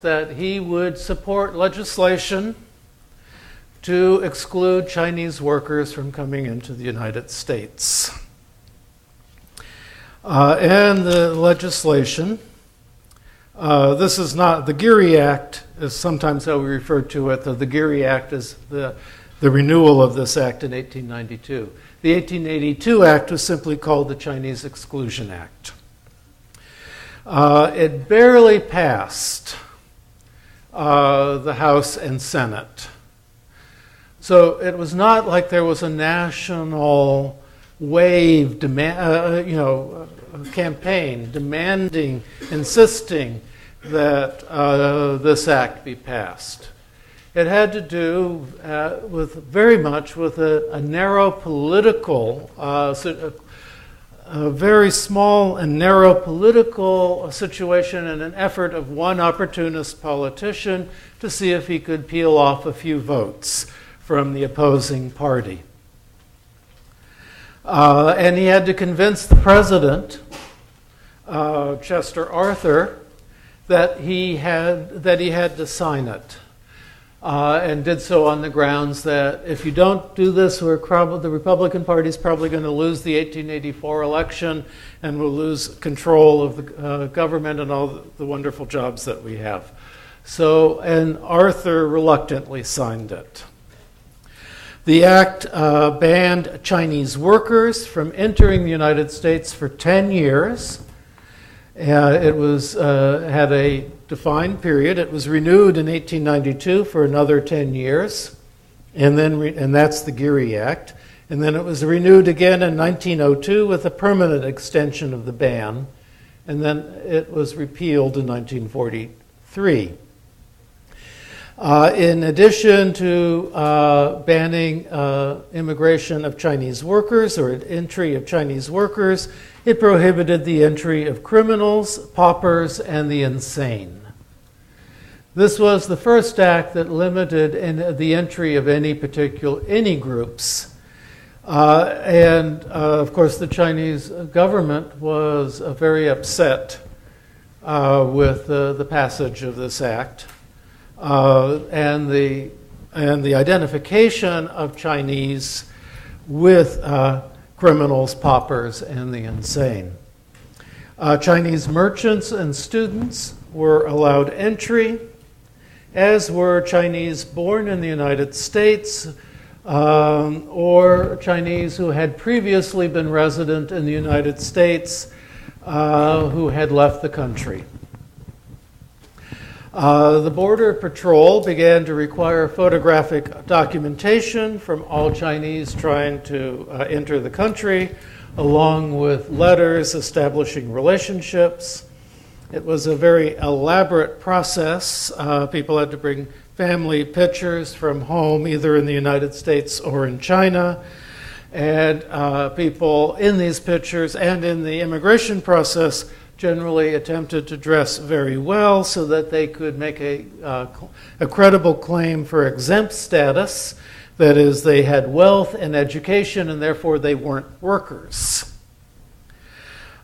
that he would support legislation to exclude Chinese workers from coming into the United States. And the legislation, this is not, the Geary Act is sometimes how we refer to it. The Geary Act is the renewal of this act in 1892. The 1882 Act was simply called the Chinese Exclusion Act. It barely passed the House and Senate. So it was not like there was a national wave campaign demanding, insisting that this act be passed. It had to do very much with a narrow political, a very small and narrow political situation and an effort of one opportunist politician to see if he could peel off a few votes from the opposing party. And he had to convince the president, Chester Arthur, that he had to sign it. And did so on the grounds that if you don't do this, the Republican Party is probably going to lose the 1884 election and we'll lose control of the government and all the wonderful jobs that we have. So, and Arthur reluctantly signed it. The act banned Chinese workers from entering the United States for 10 years. It was had a defined period. It was renewed in 1892 for another 10 years, and that's the Geary Act. And then it was renewed again in 1902 with a permanent extension of the ban, and then it was repealed in 1943. In addition to banning immigration of Chinese workers or entry of Chinese workers, it prohibited the entry of criminals, paupers, and the insane. This was the first act that limited the entry of any groups. Of course, the Chinese government was very upset with the passage of this act. And the identification of Chinese with criminals, paupers, and the insane. Chinese merchants and students were allowed entry, as were Chinese born in the United States or Chinese who had previously been resident in the United States who had left the country. The Border Patrol began to require photographic documentation from all Chinese trying to enter the country, along with letters establishing relationships. It was a very elaborate process. People had to bring family pictures from home, either in the United States or in China. And people in these pictures and in the immigration process generally attempted to dress very well so that they could make a credible claim for exempt status. That is, they had wealth and education and therefore they weren't workers.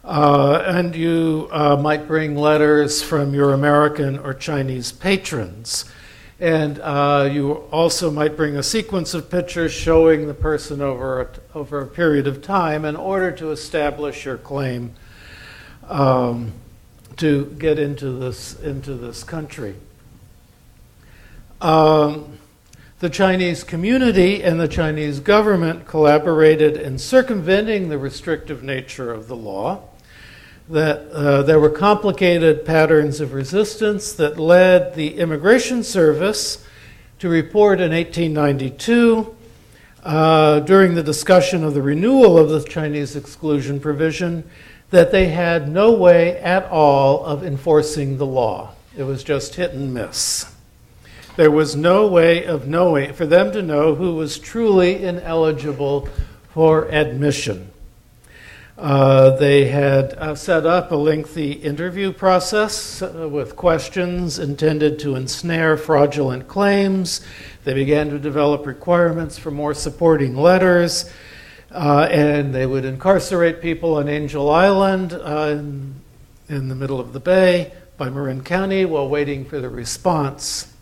And you might bring letters from your American or Chinese patrons. And you also might bring a sequence of pictures showing the person over a period of time in order to establish your claim to get into this country. The Chinese community and the Chinese government collaborated in circumventing the restrictive nature of the law. That there were complicated patterns of resistance that led the Immigration Service to report in 1892 during the discussion of the renewal of the Chinese exclusion provision that they had no way at all of enforcing the law. It was just hit and miss. There was no way of knowing, for them to know who was truly ineligible for admission. They had set up a lengthy interview process with questions intended to ensnare fraudulent claims. They began to develop requirements for more supporting letters. And they would incarcerate people on Angel Island in the middle of the bay by Marin County while waiting for the response.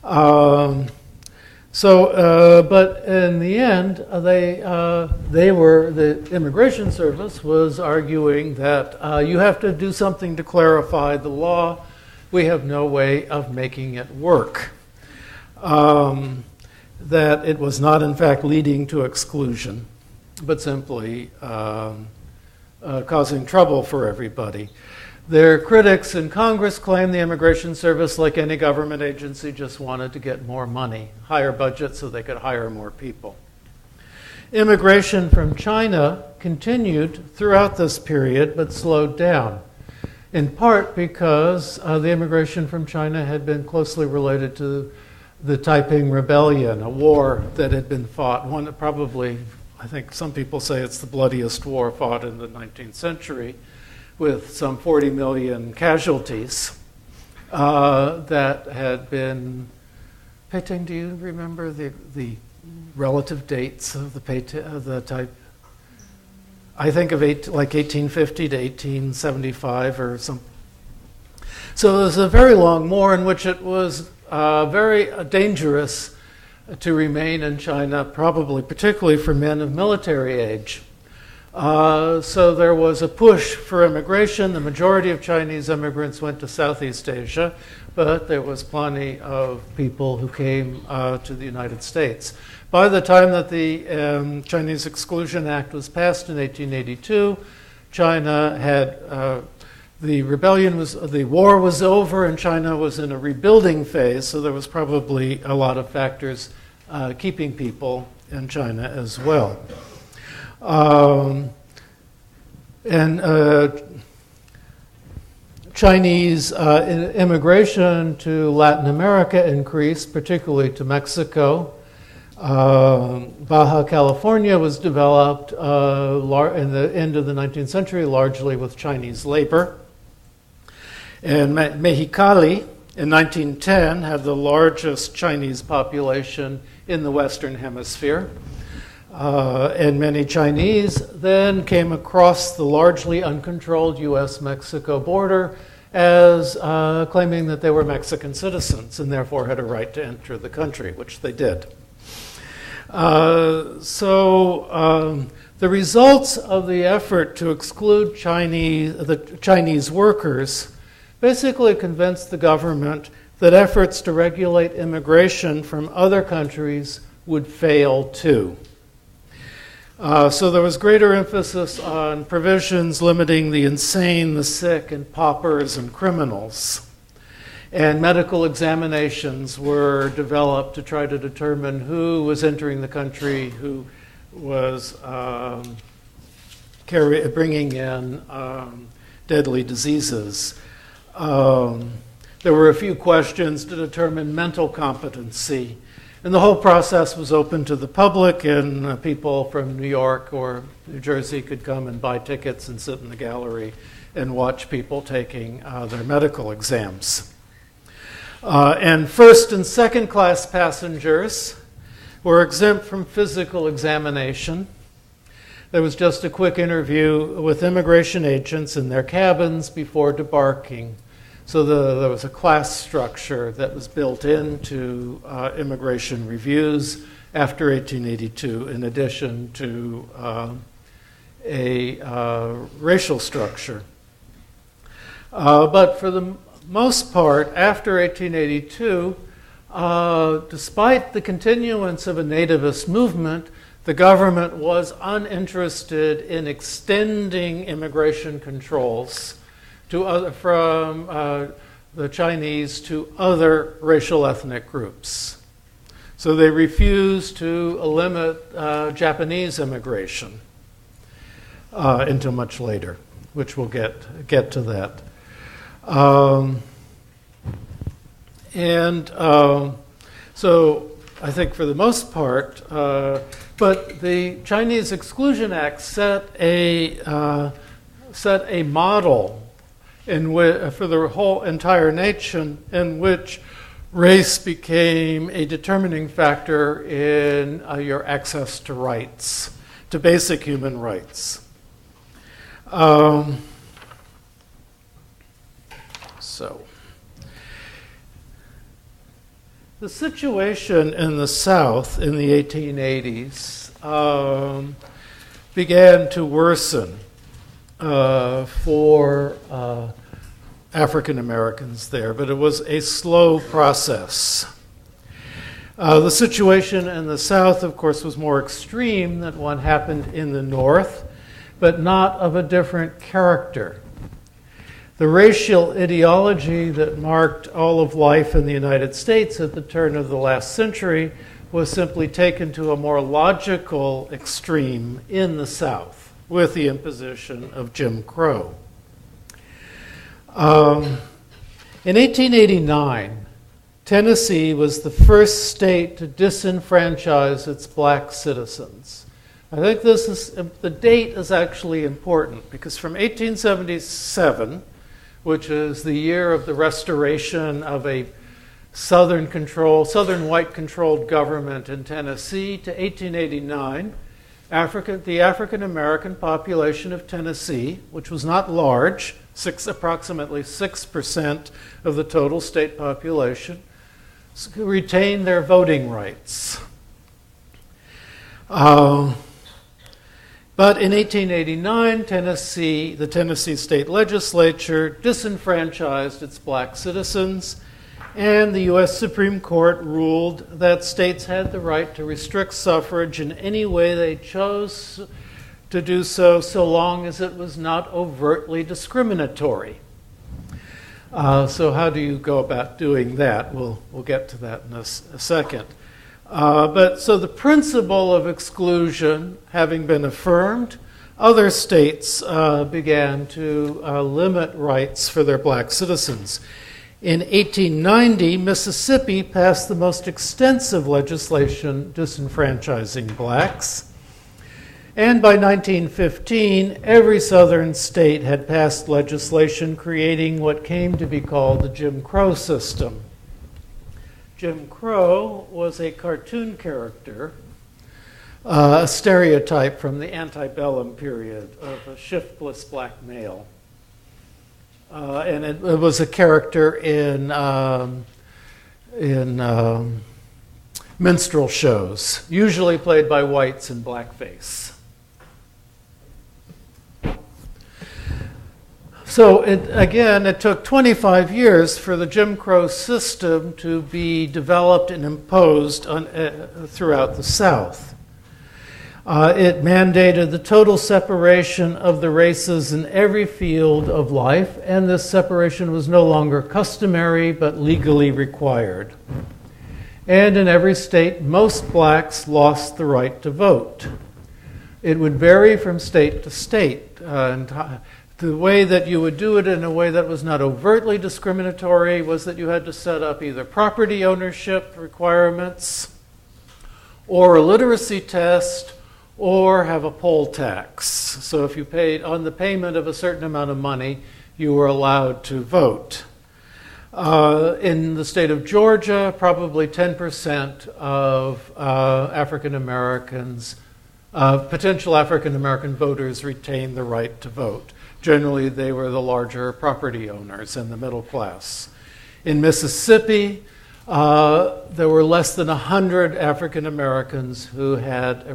But in the end, the Immigration Service was arguing that you have to do something to clarify the law. We have no way of making it work. That it was not, in fact, leading to exclusion, but simply causing trouble for everybody. Their critics in Congress claim the Immigration Service, like any government agency, just wanted to get more money, higher budget so they could hire more people. Immigration from China continued throughout this period, but slowed down, in part because the immigration from China had been closely related to the Taiping Rebellion, a war that had been fought, one that probably, I think some people say it's the bloodiest war fought in the 19th century, with some 40 million casualties that had been. Pei-Ting, do you remember the relative dates of the type? I think of like 1850 to 1875 or something. So it was a very long war in which it was very dangerous to remain in China, probably particularly for men of military age. So there was a push for immigration. The majority of Chinese immigrants went to Southeast Asia, but there was plenty of people who came to the United States. By the time that the Chinese Exclusion Act was passed in 1882, China had the war was over, and China was in a rebuilding phase. So there was probably a lot of factors keeping people in China as well. Chinese immigration to Latin America increased, particularly to Mexico. Baja California was developed in the end of the 19th century, largely with Chinese labor. And Mexicali in 1910 had the largest Chinese population in the Western Hemisphere. And many Chinese then came across the largely uncontrolled U.S.-Mexico border as claiming that they were Mexican citizens and therefore had a right to enter the country, which they did. The results of the effort to exclude the Chinese workers basically convinced the government that efforts to regulate immigration from other countries would fail too. So there was greater emphasis on provisions limiting the insane, the sick, and paupers and criminals. And medical examinations were developed to try to determine who was entering the country, who was bringing in deadly diseases. There were a few questions to determine mental competency. And the whole process was open to the public, and people from New York or New Jersey could come and buy tickets and sit in the gallery and watch people taking their medical exams. And first and second class passengers were exempt from physical examination. There was just a quick interview with immigration agents in their cabins before debarking. So there was a class structure that was built into immigration reviews after 1882, in addition to a racial structure. But for the most part, after 1882, despite the continuance of a nativist movement, the government was uninterested in extending immigration controls from the Chinese to other racial ethnic groups. So they refused to limit Japanese immigration until much later, which we'll get to that. So I think for the most part, but the Chinese Exclusion Act set a model for the whole entire nation in which race became a determining factor in your access to rights, to basic human rights. So, the situation in the South in the 1880s began to worsen for African Americans there, but it was a slow process. The situation in the South, of course, was more extreme than what happened in the North, but not of a different character. The racial ideology that marked all of life in the United States at the turn of the last century was simply taken to a more logical extreme in the South with the imposition of Jim Crow. In 1889, Tennessee was the first state to disenfranchise its black citizens. I think the date is actually important because from 1877, which is the year of the restoration of a Southern white controlled government in Tennessee, to 1889, the African American population of Tennessee, which was not large, approximately 6% of the total state population, retained their voting rights. But in 1889, the Tennessee state legislature disenfranchised its black citizens, and the U.S. Supreme Court ruled that states had the right to restrict suffrage in any way they chose to do so, so long as it was not overtly discriminatory. So how do you go about doing that? We'll get to that in a second. So the principle of exclusion having been affirmed, other states began to limit rights for their black citizens. In 1890, Mississippi passed the most extensive legislation disenfranchising blacks. And by 1915, every southern state had passed legislation creating what came to be called the Jim Crow system. Jim Crow was a cartoon character, a stereotype from the antebellum period of a shiftless black male. And it was a character in minstrel shows, usually played by whites in blackface. So it took 25 years for the Jim Crow system to be developed and imposed throughout the South. It mandated the total separation of the races in every field of life, and this separation was no longer customary but legally required. And in every state, most blacks lost the right to vote. It would vary from state to state. The way that you would do it in a way that was not overtly discriminatory was that you had to set up either property ownership requirements or a literacy test or have a poll tax. So if you paid on the payment of a certain amount of money, you were allowed to vote. In the state of Georgia, probably 10% of African Americans, potential African American voters retained the right to vote. Generally, they were the larger property owners and the middle class. In Mississippi, there were less than 100 African Americans who had a